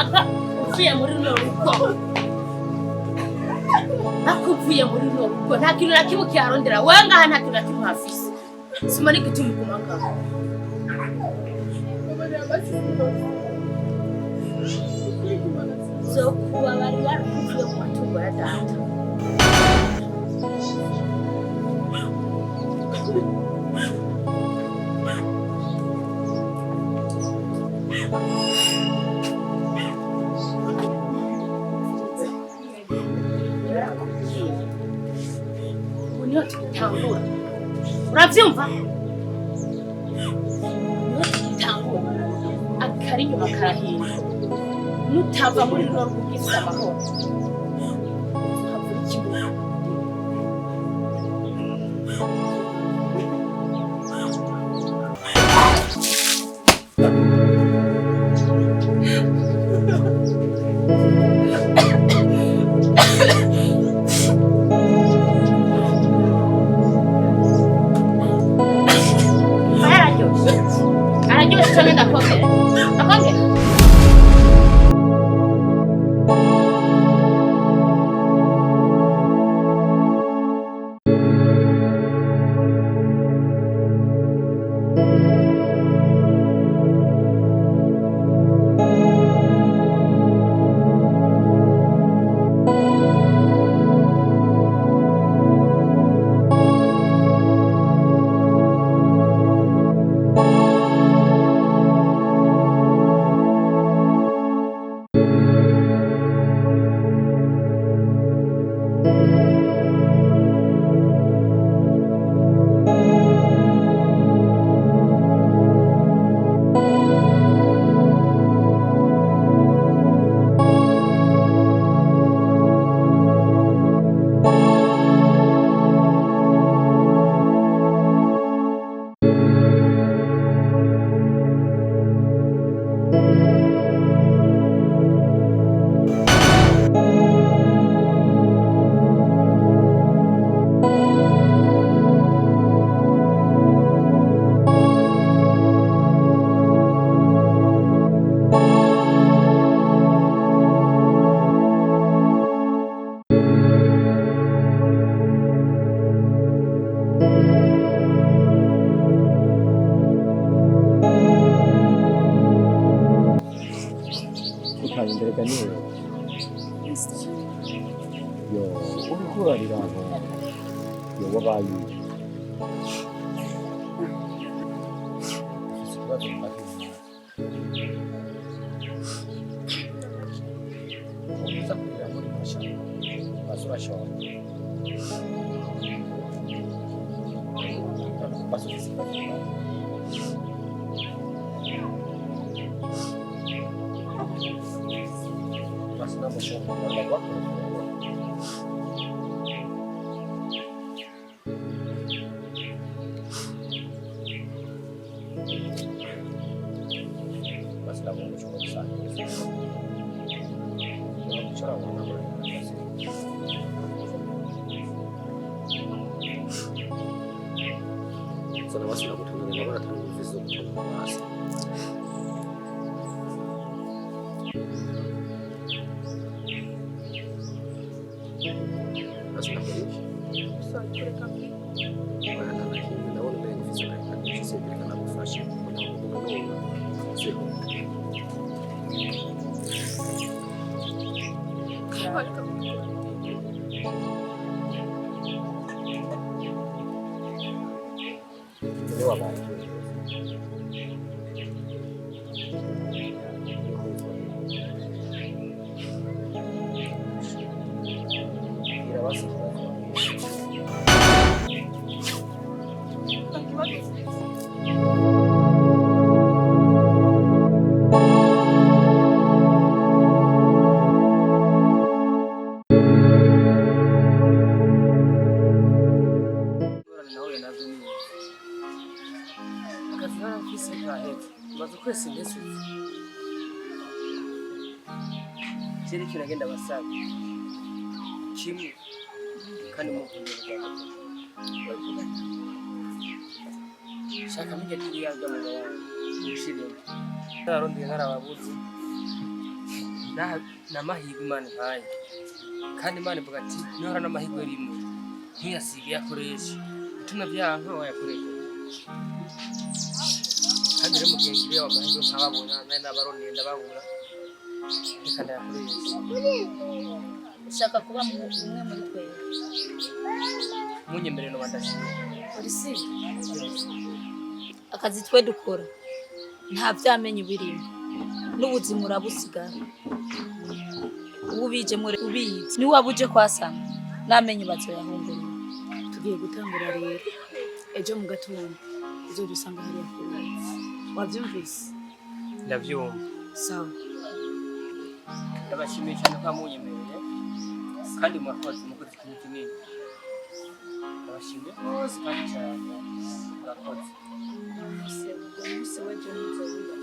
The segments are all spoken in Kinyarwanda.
umwaka uvuye muri runo rugo. Nakuvuye muri runo rugo nta kintu na kimwe kiharondera wewe ngaha nta kintu na kimwe hafise. Simoni gituma uguma ngaha. So kubabarira kuvuye mu matungo ya data. Niyo tutangura uravyumva niyo tutangura akari nyuma karahinda nutava muri runo rw'ubwiza amahoro havura ikibuga Kiri kiragenda basaba kimwe kandi mu kundira shaka mije kiri yaga mu baba ushire narondeye narababuze n'amahirwe Imana impaye kandi Imana ivuga ati nihora n'amahirwe rimwe ntiyasige yakoresha bituma byanka wayakoresha kandi rero mugenzi we w'amahirwe nkababona n'abaroneye ndababura reka ndayakoresha. Ushaka kuba umwe muri twe munyemerero bandashimye polisi akazi twe dukora nta vyamenye birimo n'ubuzima urabusigara ubije muri ubizi ni wabuje kwasanga namenye bazoyahungura. Tugiye gutangura rero ejo mu gatondo uzo dusanga hari yakora wavyumvise. Ndavyumva sawa ndabashimiye cyane kwa munyemerere kandi mwakoze mukoze ikintu kinini ndabashimiye bose kandi cyane mwakoze umunsi w'ejo nzowiga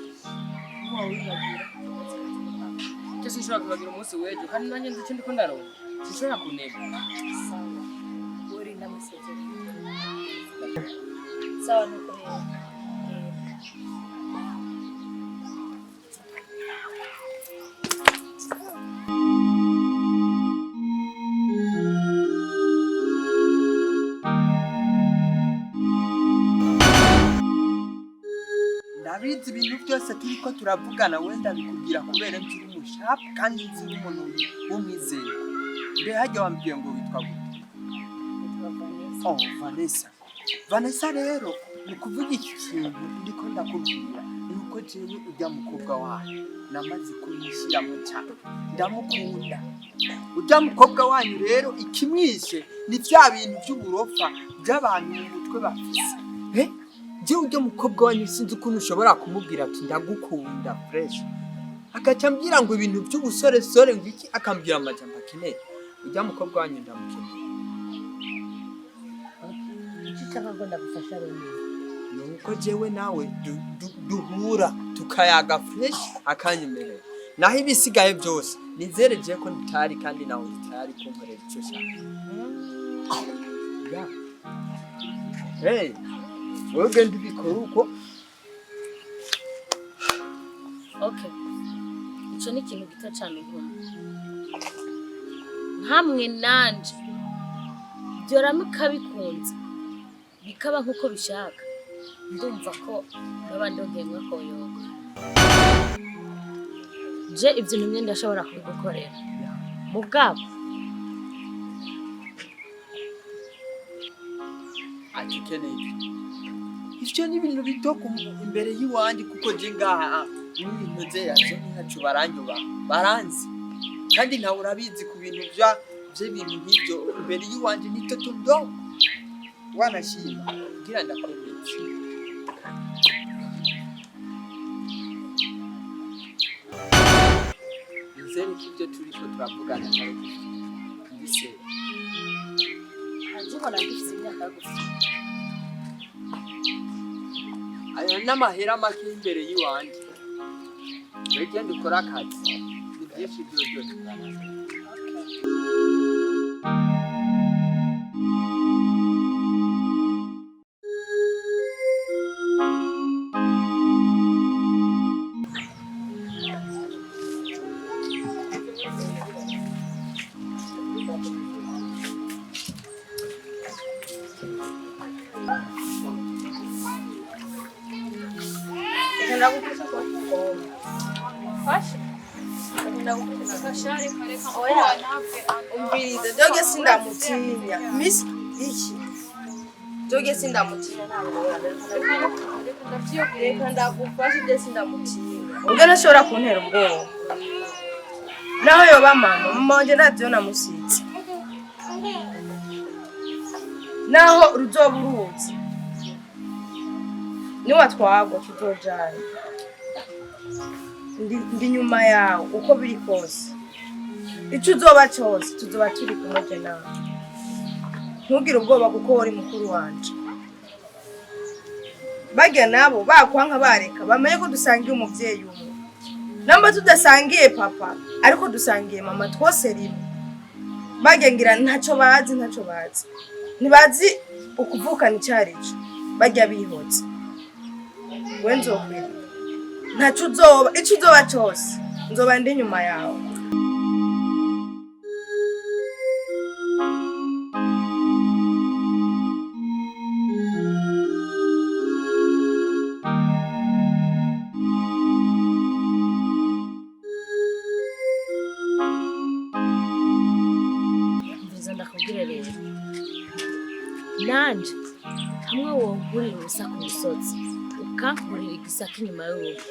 cyose nshobora kubagira umunsi w'ejo kandi nanjye nzi icyo ndiko ndaronka sinshobora kuneba. uri n'amasezerano sawa nuko ndabizi ibintu byose turiko turavugana wenda bikubwira kubera nzi umushapu kandi nzi umuntu w'umwizero. Mbe hajya wambwiye ngo witwa gute? Oh, Vanessa rero ni kuvuga iki kintu ndiko ndakubwira nuko jewe ujya mukobwa wanyu namaze kumushyiramo cyane ndamukunda. Ujya mukobwa wanyu rero ikimwishe ni bya bintu by'uburofa by'abantu mu mutwe bafise. Je ujya mukobwa wanyu sinzi ukuntu ushobora kumubwira ati ndagukunda fresh agaca mbwira ngo ibintu by'ubusore sore ngo iki akambwira amajambo akeneye. Ujya mukobwa wanyu ndamukeneye. iki cyangwa ndagufasha rero nuko jewe nawe duhura tukayaga fresh akanyemerera naho ibisigaye byose nizereje ko ntitari kandi nawe ntitari kunkorera icyo shaka. Hey wowe ndibikora uko. okay icyo ni ikintu gito cyane nkoma hamwe nanje byoramuka bikunze bikaba nkuko bishaka ndumva ko nabandi ngenwe koyoga je ibyo nimwe ndashobora kugukorera mugabo akikeneye ivyo ni ibintu bitoko imbere yiwandi kuko je ngaha n'ibintu ze yaje ntacu baranyuba baranzi kandi ntawe urabizi ku bintu by'ibintu nk'ibyo imbere yiwandi ni toto ndo wanashima kugira ndakometse. Nizere ko ibyo turiko turavugana nawe ndise ajibona ndifise imyaka gusa ayo n'amahera make imbere yiwandi rege ndikora akazi ni byinshi byo tukana. ndagufasha ko fasha ndagufasha kashare kare ka oya umvirize doge sindamutinya miss iki doge sindamutinya reka ndagufasha de sindamutinya ugana shora kuntera ubwoba naho yoba mama wanje navyo namusitse naho ruzoba uruzi niwatwagwa tuzojana ndi nyuma yawe uko biri kose icyo uzoba cyose tuzoba turi kumwe nawe ntugire ubwoba kuko uri mukuru wanje bagya nabo bakwanka bareka bamenye ko dusangiye umuvyeyi umwe namba tudasangiye papa ariko dusangiye mama twose rimwe bagya ngira ntacyo bazi ntibazi ukuvukana icyarico bagya bihotse wenzo kweli ntacyo uzoba icyo uzoba cyose nzoba ndi nyuma yawe. Mvuze ndakubwira rero nanje hamwe wongurira ubusa ku musozi ukankurira igisaka inyuma y'urugo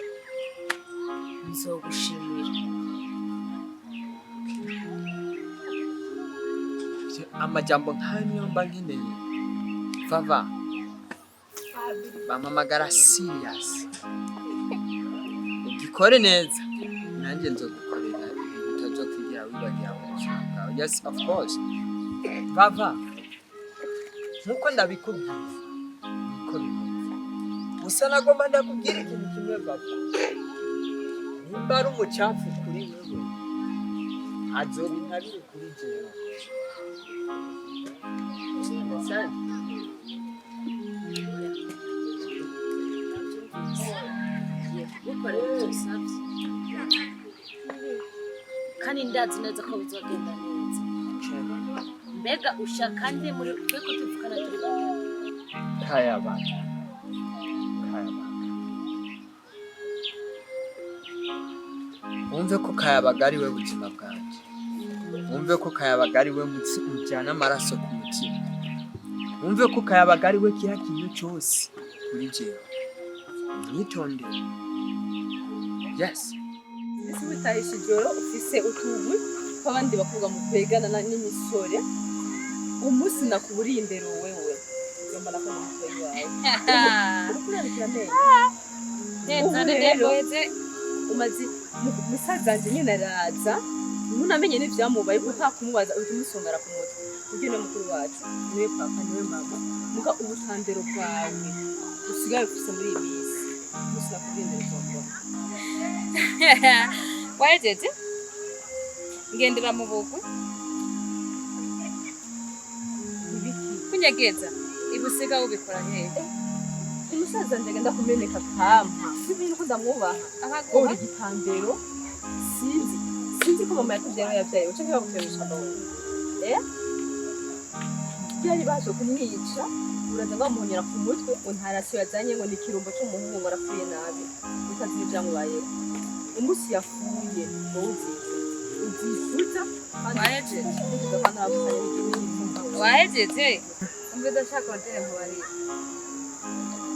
nzogushimira. Amajambo nk'ayo niyo mba nkeneye. Vava bampamagara serious, ugikore neza nanjye nzogukorera ibintu utazokwigira wibagira mu buzima bwawe. Yes, of course. Vava nkuko ndabikubwiye niko bimeze. Gusa nagomba ndakubwira ikintu kimwe Vava, nimba ari umucafu kuri wewe azoba intabire kuri jewe. Kandi ndazi neza ko bizogenda neza. Mbega ushaka nde muri twe ko tuvukana turi batatu? Kayabaga. Wumve ko Kayabaga ari we buzima bwanjye. Wumve ko Kayabaga ari we mujyana amaraso ku mutima. Wumve ko Kayabaga ari we kira kintu cyose kuri jewe. Mwitondere. Yes. Ese witahisha ijoro ufise utugwi tw'abandi bakobwa mu kwegana n'imisore, umunsi nakuburiye imbere wewe ngomba nakora umutwe wawe ukurarikira amenyo neza rero umaze musazanje nyine araza ntunamenye n'ivyamubaye kuko ntakumubaza uri kumusongara ku mutwe kugira ngo mukuru wacu niwe papa niwe mama muga ubutandero bwawe usigaye ufise muri iyi minsi umunsi nakuburiye imbere tombora. Wajeje ngendera mu bugwe kunyegeza ibusiga ubikora hehe? Umusaza ndagenda kumeneka kampa ibintu ndamwubaha akaguha igitandero sinzi ko mama yatubyaye yabyaye uce ngiye guteresha ndawo byari baje kumwica uraza bamuhonyera ku mutwe untarasi yazanye ngo ni kirumbo cy'umuhungu ngo arapfuye nabi bikazi byamubaye umunsi yafuye uzifuza wahejeje umbe ndashaka watere mu bari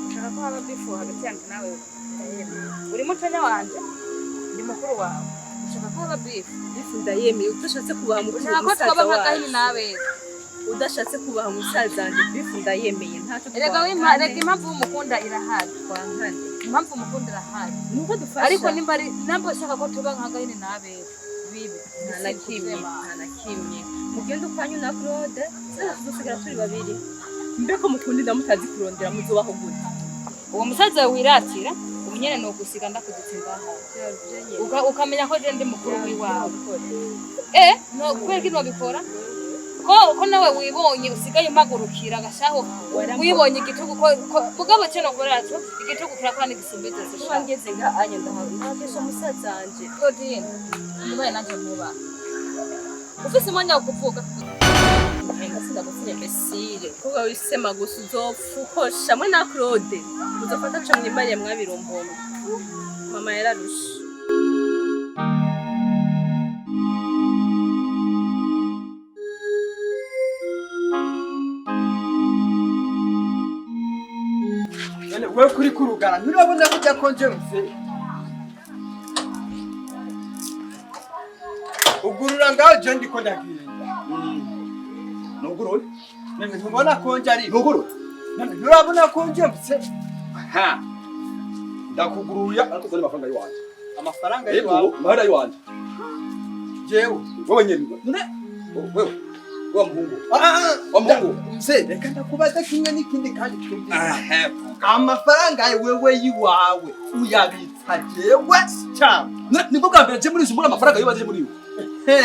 ushaka ko haba bifu hagati yanjye nawe uri mutonya wanje ndi mukuru wawe ushaka ko haba bifu ndayemeye udashatse kubaha mukuru ushaka ko twaba nk'agahini nawe udashatse kubaha umusaza wanjye bifu ndayemeye ntacyo erega rega impamvu umukunda irahari twankane impamvu umukunda irahari nuko dufasha ariko nimba ari nabwo ushaka ko tuba nk'agahini nawe bibi nta na kimwe mugende ukwanyu na Claude dusigara turi babiri mbeko mukundira mutazi kurondera muzubaho gute uwo musaza wiratira ubunyene no gusiga ndakudutsinda ukamenya ko je ndi mukuru wiwawe no kubera kino bikora ko nawe wibonye usigaye mpagurukira agashaho wibonye igitugu ko mugabo cyo koracu igitugu kirakora n'igisumbize se shangeze nga anye ndahagesha musaza wanje Claudine ndibaye nanje muba ufise umwanya wo kuvuga sindagusinya mesire kuba wisema gusa uzopfukosha mwe na Claude uzofata cyo mwimbariye mwabiromboma mama yararusha wewe kuri kurugana nturabona ko cyakonje mfe ugurura ngaho je ndiko ndagenda Nuguru? none ntubona konje ari Nuguru? none nturabona konje mfe Ha. Ndakuguruya ariko zari amafaranga yiwanje. amafaranga Yego, yawe mahera yiwanje. jewe Wewe nyene. ne Wewe. Wa muhungu. Wa muhungu. mse reka ndakubaza kimwe n'ikindi kandi twumvira Aha. amafaranga wewe yiwawe uyabitsa jewe cyangwa Nibwo bwa mbere je muri zumbura amafaranga yiwanje muri yo.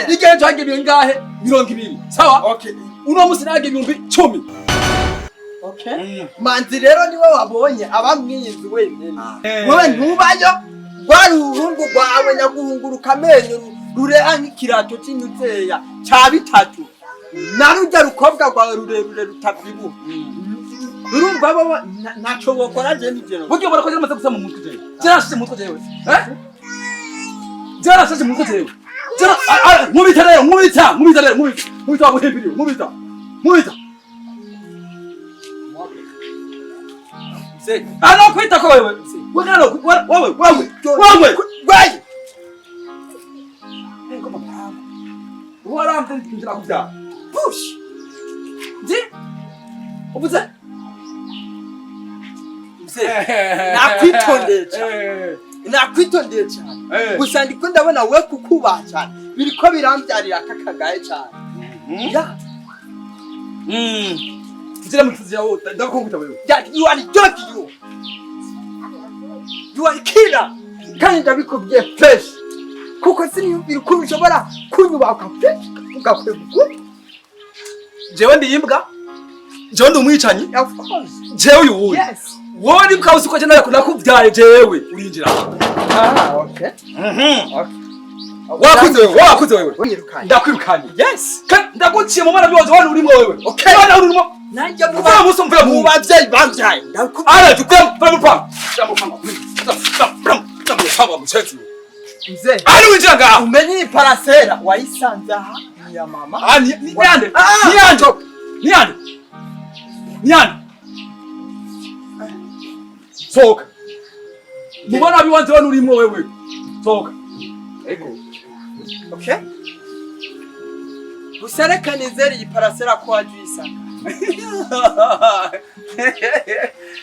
Igihe cyange bingahe? 200. Sawa? okay Uno musi nage 10. okay manzi rero niwe wabonye abamwiyizi wenyene wewe ntubayo rwari uruhungu rwawe nyaguhunguruka amenyo rureha nk'ikirato cy'inyuzeya cya bitatu narujya rukobwa rwawe rurerure rutabyibuha urumva baba ntacyo bokora je nigero buryo barakoze amaze gusama mu mutwe jewe jarashije mu mutwe jewe jarashije mu mutwe jewe mubita rero mubita wamuhembiriwe mubita ano kwita ko wewe wawe waramze njira kuvya push ndi ubuze nakwitondeye cyane gusa ndiko ndabona we kukubaha cyane biriko birambyarira akakagaye cyane njira mutuzira wo ndakukuta wewe you are dirty you are killer kandi ndabikubwiye fresh kuko siniyumvira uko bishobora kunyubaka fresh ugakwegwa jewe ndiyimbwa jewe ndi umwicanyi of course jewe uyu wuyi wowe ni bwawuzi ko jena nakubyaye jewe urinjira okay wakuze wewe ndakwirukanye yes ndaguciye mu mara byoze wari urimo wewe okay wari urimo nanjye muva muso mvuye mu bavyeyi bambyaye ara tukwe mupanga mzee ari winjira ngaho umenye iyi parasera wayisanze aha ni ya mama Nyande soka mubona biwanze wanu urimo wewe soka ego okay usareka nizeri iyi parasera ko waje uyisanga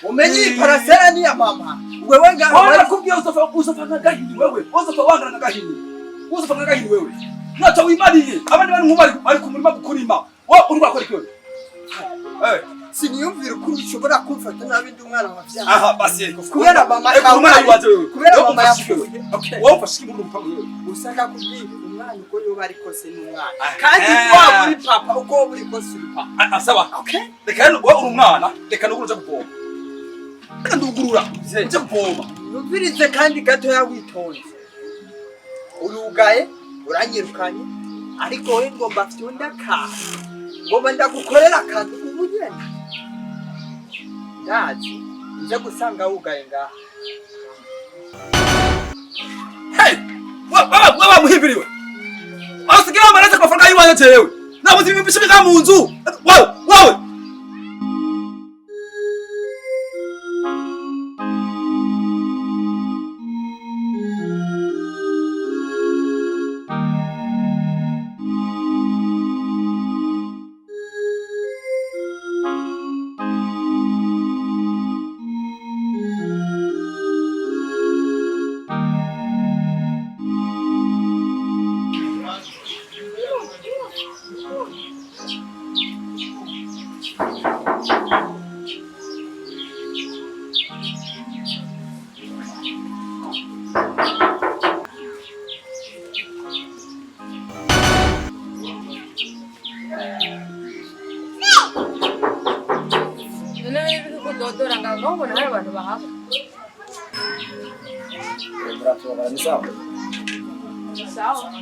umenye iyi parasera ni ya mama wewe ngaho wala kubwiye usofa ngagahini wewe usofa wangana ngagahini wewe nacho wimariye abandi bari nk'umari ari ku murima gukurima wo uri bakora cyo siniyumvira uko ushobora kumfata nabi ndi umwana wavyaye aha basi kubera mama umwana yiwaje wewe kubera mama yapfuye okay wowe ufashiki muri rupango wewe usanga kubwira umwana uko yoba ari kose ni umwana kandi wa uri papa uko uri kose uri papa asaba okay reka no uri umwana reka no kuja kuvoma reka ndugurura uje kuvoma numvirize kandi gato ya witonze urugaye uranyirukanye ariko we ngomba fyonda ka ngomba ndagukorera akantu ubugeni ndazi nje gusanga wugaye ngaha hey wa muhibiriwe asigira amareze kwa faranga yiwanya jewe nabuze ibintu bishika mu nzu wawe Sawa.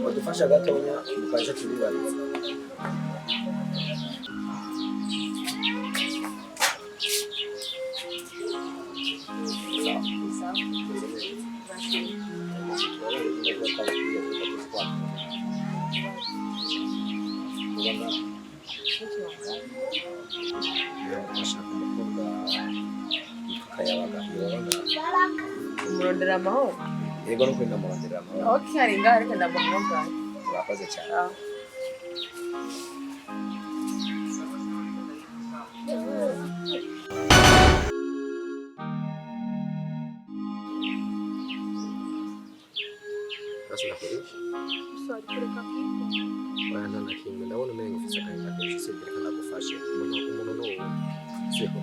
Wadufasha gatonya mukaje tubibariza. Murondera amahoro. Yego no kwenda murondera amahoro. Okay, ari ngaho ariko ndamuvuga. Urakoze cyane. Basi nakurisha. Sorry, kureka kiko. Bwana na kimwe ndabona umenye ufise akanya kenshi sibireka nagufashe. Umuntu no siko.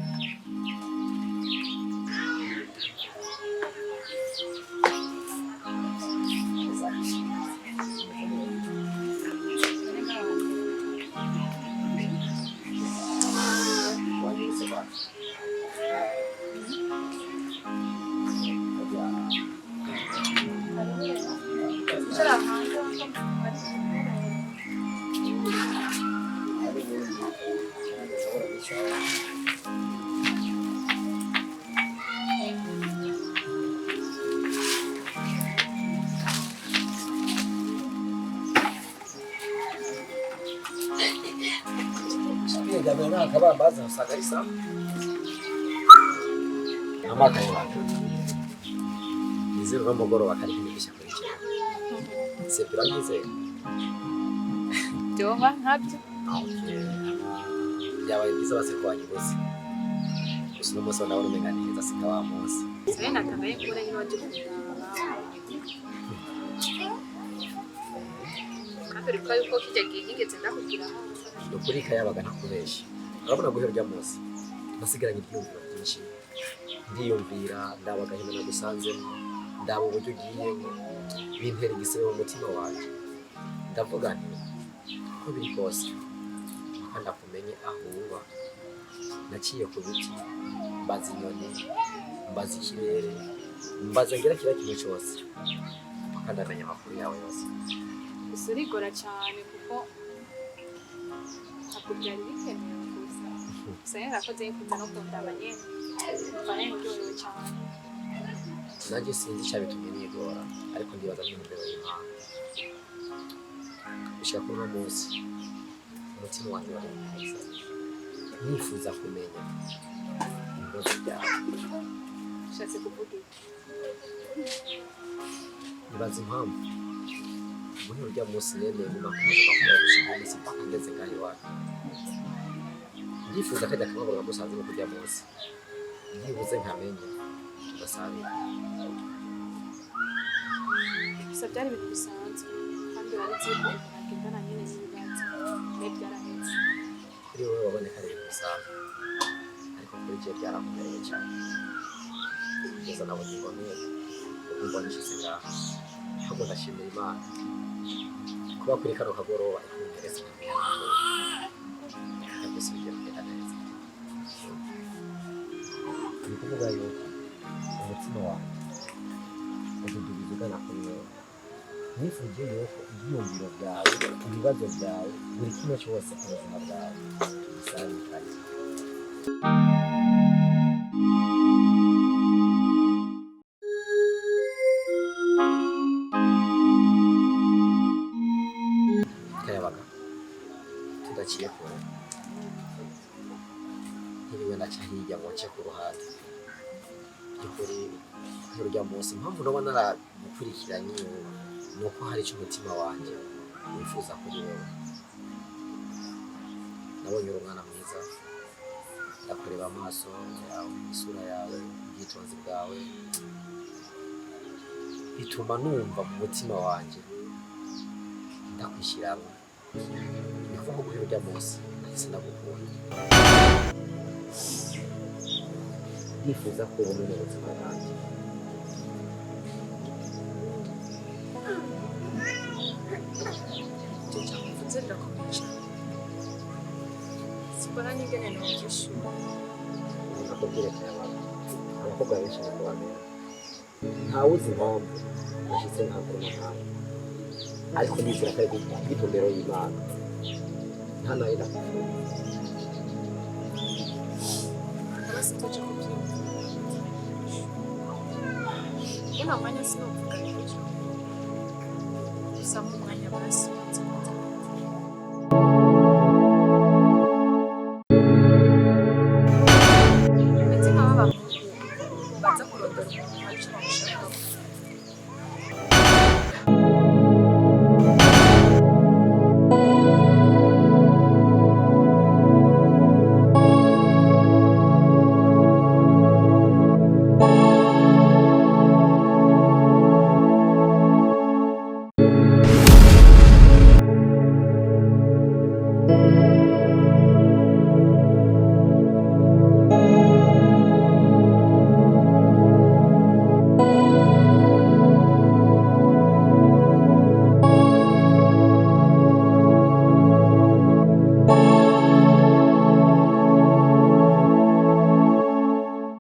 kwiryamira nta kabambaza usanga ari sawa. Amaka yacu izero n'umugoroba kari kwigisha kuri cyo sepira ngize byoba nkabyo yabaye byiza basekwanye bose gusa n'umunsi ndabona umenga neza sika wa munsi sare natangaye kubona nyine waje kundaba kandi ko yuko kijya gihe nigeze ndakubwira ukuri Kayabaga ntakubesha urabona guhera rya munsi nasigaranye ibyumviro byinshi ndiyumvira ndabaga hino nagusanzemo ndabo uburyo ugiyemo bintera igisebe mu mutima wanjye ndavuga nti ko biri kose kandi akumenye aho uba naciye ku biti mbaza inyoni mbaza ikirere mbaza ngira kira kimwe cyose kandi amenya amakuru yawe yose gusa urigora cyane kuko ntabwo byari bikenewe gusa gusa yarakoze yifuza no kundaba nyine mvana ndyohewe cyane nanjye sinzi icyabitumye nigora ariko ndibaza n'imbere y'Imana bishaka kuri uno munsi umutima wanjye wari mwiza nifuza kumenya ibibazo byawe ushatse kuvuga iki nibaza impamvu muri urya munsi nemeye mu makumaze bakoresha iminsi mpaka ngeze ngaho iwacu ndifuza kajya akababura gusanze no kurya munsi ntibuze nkamenya tugasabira gusa byari ibintu bisanzwe kandi uraretse ko nagendana nyine n'ibibanza biba byarahetse kuri wowe waboneka ari ibintu bisanzwe ariko kuri jye byarakomereye cyane kugeza na bugingo n'ubu ukumva nishize ngaho ahubwo ndashimira Imana kuba kuri kano kagoroba ikungereza kandi byose bigiye kugenda neza ni ukuvuga yuko umutima wawe ududubiza ugana kuri wowe nifuje yuko ibyiyumviro byawe ibibazo byawe buri kimwe cyose ku buzima bwawe tubisabikanye Kayabaga tudaciye kure ntiriwe naca hirya ngo nce ku ruhande by'ukuri urya munsi impamvu naba naragukurikiranye ni uko hari icyo umutima wanjye wifuza kuri wowe nabonye uri umwana mwiza ndakureba amaso yawe isura yawe ubwitonzi bwawe bituma numva mu mutima wanjye ndakwishyiramo ni kuvuga ko urya munsi nahise ndagukunda ndifuza ko ubona mu buzima bwanjye icyo cyamuvuze birakomeye cyane simbona n'ingene nokishura nakubwire Kayabaga abakobwa benshi niko bamera ntawe uzi impamvu nashyitse nkakuru nawe ariko nizera ko ari kw'itumbero y'Imana nta nayo nakubwira basi tujya kubyumva iyo nta mwanya sinovuga n'icyo